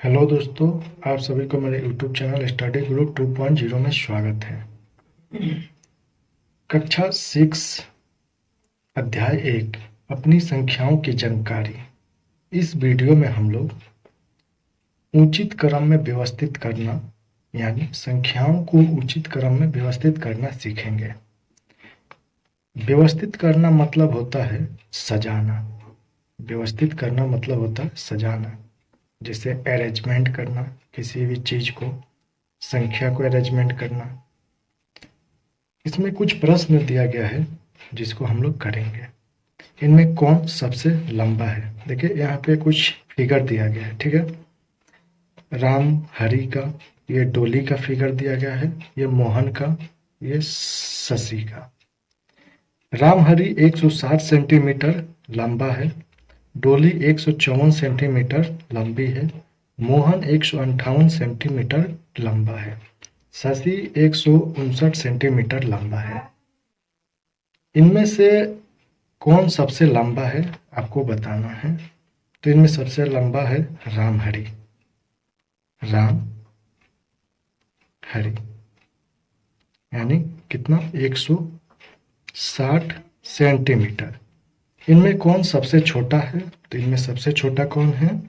Hello दोस्तों, आप सभी को मेरे यूट्यूब चैनल स्टडी गुरु 2.0 में स्वागत है। कक्षा 6 अध्याय 1 अपनी संख्याओं की जानकारी। इस वीडियो में हम लोग उचित क्रम में व्यवस्थित करना यानी संख्याओं को उचित क्रम में व्यवस्थित करना सीखेंगे। व्यवस्थित करना मतलब होता है सजाना। व्यवस्थित करना मतलब होता है सजाना, जैसे अरेंजमेंट करना, किसी भी चीज को, संख्या को अरेंजमेंट करना। इसमें कुछ प्रश्न दिया गया है जिसको हम लोग करेंगे। इनमें कौन सबसे लंबा है? देखिए यहाँ पे कुछ फिगर दिया गया है, ठीक है। राम हरि का, ये डोली का फिगर दिया गया है, ये मोहन का, ये शशि का। राम हरि 160 सेंटीमीटर लंबा है, डोली 154 सेंटीमीटर लंबी है, मोहन 158 सेंटीमीटर लंबा है, शशि 159 सेंटीमीटर लंबा है। इनमें से कौन सबसे लंबा है आपको बताना है। तो इनमें सबसे लंबा है राम हरि। राम हरि यानी कितना? 160 सेंटीमीटर। इनमें कौन सबसे छोटा है? तो इनमें सबसे छोटा कौन है?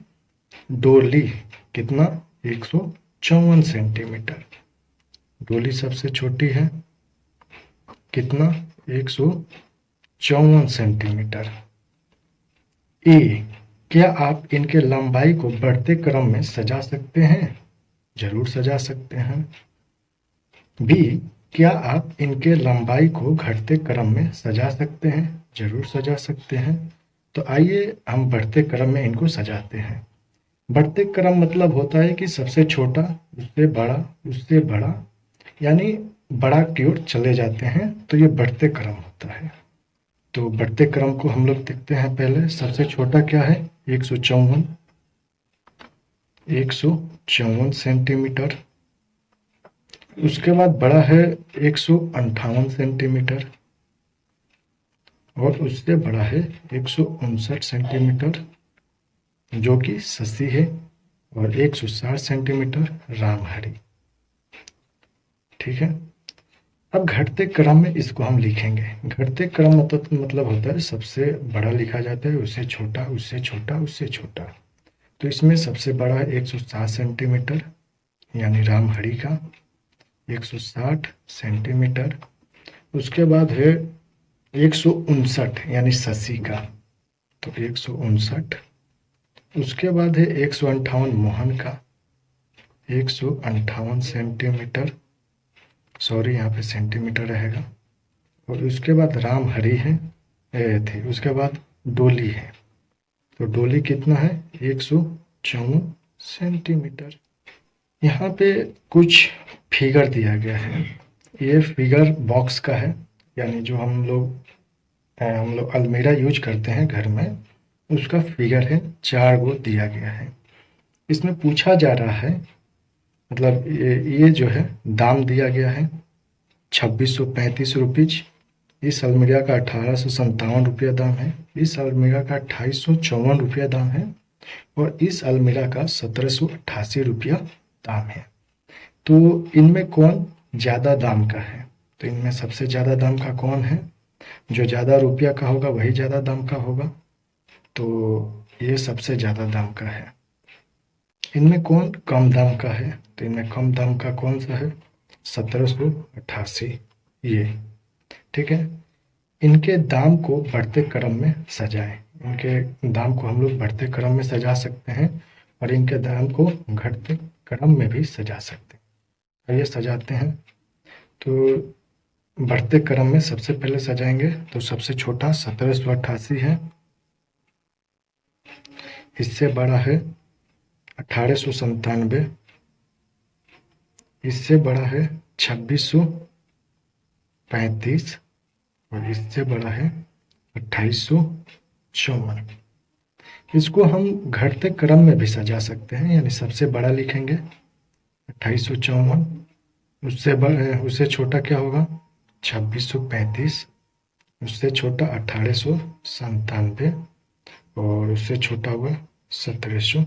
डोली। कितना? 154 सेंटीमीटर। डोली सबसे छोटी है, कितना? 154 सेंटीमीटर। ए, क्या आप इनके लंबाई को बढ़ते क्रम में सजा सकते हैं? जरूर सजा सकते हैं। बी, क्या आप इनके लंबाई को घटते क्रम में सजा सकते हैं? जरूर सजा सकते हैं। तो आइए हम बढ़ते क्रम में इनको सजाते हैं। बढ़ते क्रम मतलब होता है कि सबसे छोटा, उससे बड़ा, उससे बड़ा, यानी बड़ा की ओर चले जाते हैं, तो ये बढ़ते क्रम होता है। तो बढ़ते क्रम को हम लोग देखते हैं। पहले सबसे छोटा क्या है? 154 सेंटीमीटर। उसके बाद बड़ा है 158 सेंटीमीटर, और उससे बड़ा है 159 सेंटीमीटर जो कि शशि है, और 160 सेंटीमीटर राम हरि। ठीक है। अब घटते क्रम में इसको हम लिखेंगे। घटते क्रम मतलब होता है सबसे बड़ा लिखा जाता है, उससे छोटा, उससे छोटा, उससे छोटा। तो इसमें सबसे बड़ा है 160 सेंटीमीटर यानी राम हरि का 160 सेंटीमीटर। उसके बाद है 159 यानी शशि का, तो 159। उसके बाद है 158 मोहन का, 158 सेंटीमीटर। सॉरी, यहाँ पे सेंटीमीटर रहेगा। और उसके बाद राम हरि है थे। उसके बाद डोली है, तो डोली कितना है? 154 सेंटीमीटर। यहाँ पे कुछ फिगर दिया गया है। ये फिगर बॉक्स का है, यानी जो हम लोग अलमीरा यूज करते हैं घर में, उसका फिगर है। 4 गो दिया गया है। इसमें पूछा जा रहा है, मतलब ये जो है दाम दिया गया है 2635 रुपीज। इस अलमीरा का 1857 रुपया दाम है। इस अलमीरा का 2854 रुपया दाम है, और इस अलमीरा का 1788 रुपया दाम है। तो इनमें कौन ज़्यादा दाम का है? तो इनमें सबसे ज़्यादा दाम का कौन है? जो ज़्यादा रुपया का होगा वही ज़्यादा दाम का होगा, तो ये सबसे ज़्यादा दाम का है। इनमें कौन कम दाम का है? तो इनमें कम दाम का कौन सा है? 1788, ये। ठीक है। इनके दाम को बढ़ते क्रम में सजाएं। इनके दाम को हम लोग बढ़ते क्रम में सजा सकते हैं, और इनके दाम को घटते क्रम में भी सजा सकते हैं। तो ये सजाते हैं। तो बढ़ते क्रम में सबसे पहले सजाएंगे, तो सबसे छोटा 1788 है। इससे बड़ा है 1897। इससे बड़ा है 2635, और इससे बड़ा है 2854। इसको हम घटते क्रम में भी सजा सकते हैं, यानी सबसे बड़ा लिखेंगे 2854, उससे छोटा क्या होगा? 2635, उससे छोटा 1897, और उससे छोटा हुआ 1788।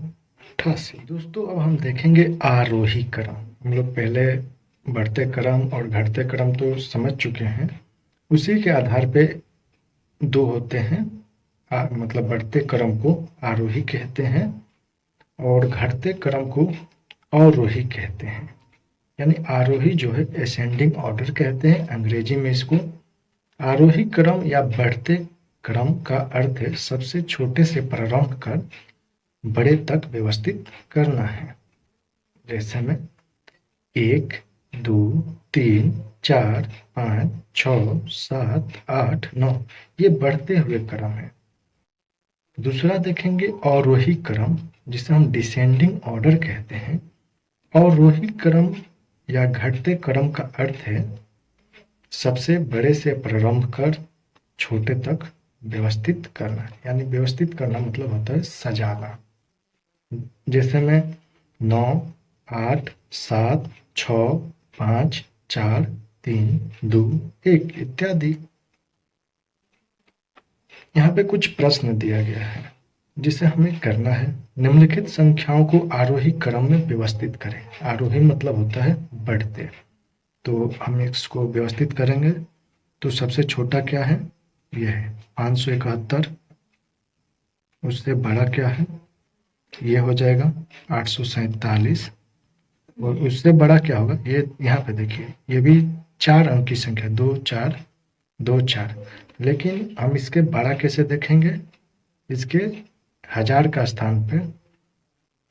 88। दोस्तों अब हम देखेंगे आरोही क्रम। हम लोग पहले बढ़ते क्रम और घटते क्रम तो समझ चुके हैं। उसी के आधार पे दो होते हैं। मतलब बढ़ते क्रम को आरोही कहते हैं और घटते क्रम को अवरोही कहते हैं। यानी आरोही जो है असेंडिंग ऑर्डर कहते हैं अंग्रेजी में इसको। आरोही क्रम या बढ़ते क्रम का अर्थ है सबसे छोटे से प्रारंभ कर बड़े तक व्यवस्थित करना है। जैसे में 1, 2, 3, 4, 5, 6, 7, 8, 9 ये बढ़ते हुए क्रम है। दूसरा देखेंगे अवरोही क्रम जिसे हम डिसेंडिंग ऑर्डर कहते हैं। अवरोही क्रम या घटते क्रम का अर्थ है सबसे बड़े से प्रारंभ कर छोटे तक व्यवस्थित करना। यानी व्यवस्थित करना मतलब होता है सजाना। जैसे में 9, 8, 7, 6, 5, 4, 3, 2, 1 इत्यादि। यहाँ पे कुछ प्रश्न दिया गया है जिसे हमें करना है। निम्नलिखित संख्याओं को आरोही क्रम में व्यवस्थित करें। आरोही मतलब होता है बढ़ते। तो हम इसको व्यवस्थित करेंगे। तो सबसे छोटा क्या है, यह है 571। उससे बड़ा क्या है, ये हो जाएगा 847। और उससे बड़ा क्या होगा, ये यहाँ पे देखिए ये भी 4 अंक की संख्या 2 4 2 4। लेकिन हम इसके बड़ा कैसे देखेंगे, इसके हजार का स्थान पे,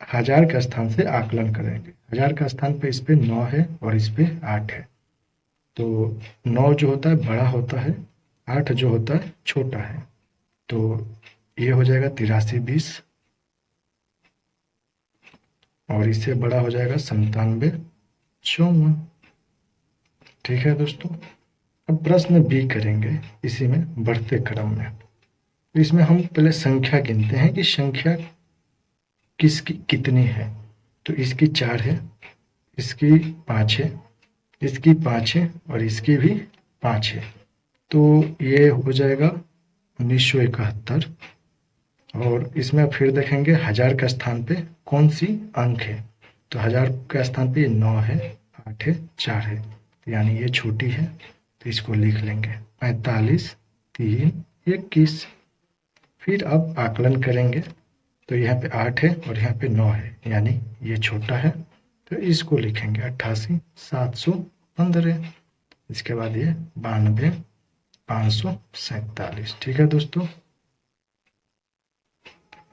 हजार का स्थान से आकलन करेंगे। हजार का स्थान पे इस पे 9 है और इस पे 8 है। तो 9 जो होता है बड़ा होता है, 8 जो होता है छोटा है। तो ये हो जाएगा 8320 और इससे बड़ा हो जाएगा 9754। ठीक है दोस्तों। अब प्रश्न बी करेंगे इसी में बढ़ते क्रम में। इसमें हम पहले संख्या गिनते हैं कि संख्या किसकी कितनी है। तो इसकी 4 है, इसकी 5 है, इसकी 5 है और इसकी भी 5 है। तो ये हो जाएगा 1971। और इसमें फिर देखेंगे हजार का स्थान पे कौन सी अंक है। तो हजार का स्थान पे 9 है, 8 है, 4 है, यानी ये छोटी है। तो इसको लिख लेंगे 45 3 21। फिर अब आकलन करेंगे। तो यहाँ पे 8 है और यहाँ पे 9 है, यानी ये छोटा है। तो इसको लिखेंगे 88 715। इसके बाद ये 92 547। ठीक है दोस्तों।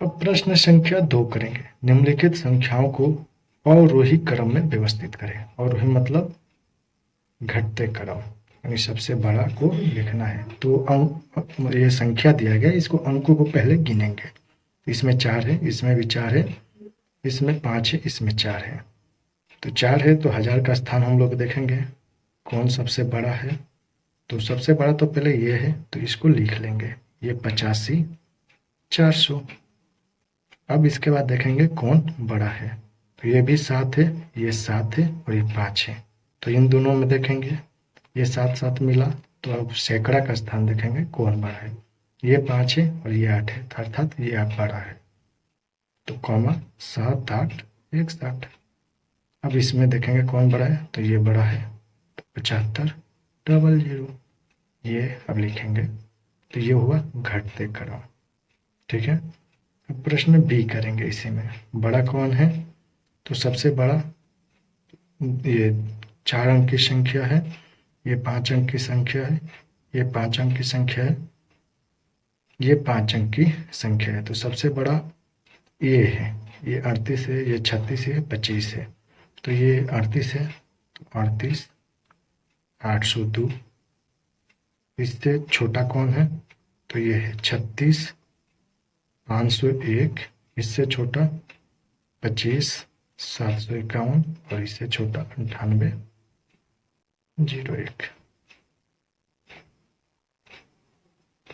अब प्रश्न संख्या 2 करेंगे। निम्नलिखित संख्याओं को अवरोही क्रम में व्यवस्थित करें। अवरोही मतलब घटते क्रम, यानी सबसे बड़ा को लिखना है। तो अंक, ये संख्या दिया गया, इसको अंकों को पहले गिनेंगे। इसमें 4 है, इसमें भी 4 है, इसमें 5 है, इसमें 4 है। तो 4 है तो हजार का स्थान हम लोग देखेंगे कौन सबसे बड़ा है। तो सबसे बड़ा तो पहले ये है, तो इसको लिख लेंगे, ये 85 400। अब इसके बाद देखेंगे कौन बड़ा है। तो ये भी 7 है, ये 7 है और ये 5 है। तो इन दोनों में देखेंगे ये 7 7 मिला। तो अब सैकड़ा का स्थान देखेंगे कौन बड़ा है। ये 5 है और ये 8 है, अर्थात ये आप बड़ा है। तो कॉमा 7 8 61। अब इसमें देखेंगे कौन बड़ा है। तो ये बड़ा है, तो 75 00। ये अब लिखेंगे। तो ये हुआ घटते क्रम। ठीक है। अब प्रश्न बी करेंगे इसी में। बड़ा कौन है। तो सबसे बड़ा ये 4 अंक की संख्या है, ये 5 अंक की संख्या है, ये 5 अंक की संख्या है, ये 5 अंक की संख्या है। तो सबसे बड़ा ये है, ये 38 है, ये 36 है, 25 है। तो ये 38 है, तो 38 802। इससे छोटा कौन है। तो ये है 36 501। इससे छोटा 25 751 और इससे छोटा 98 01।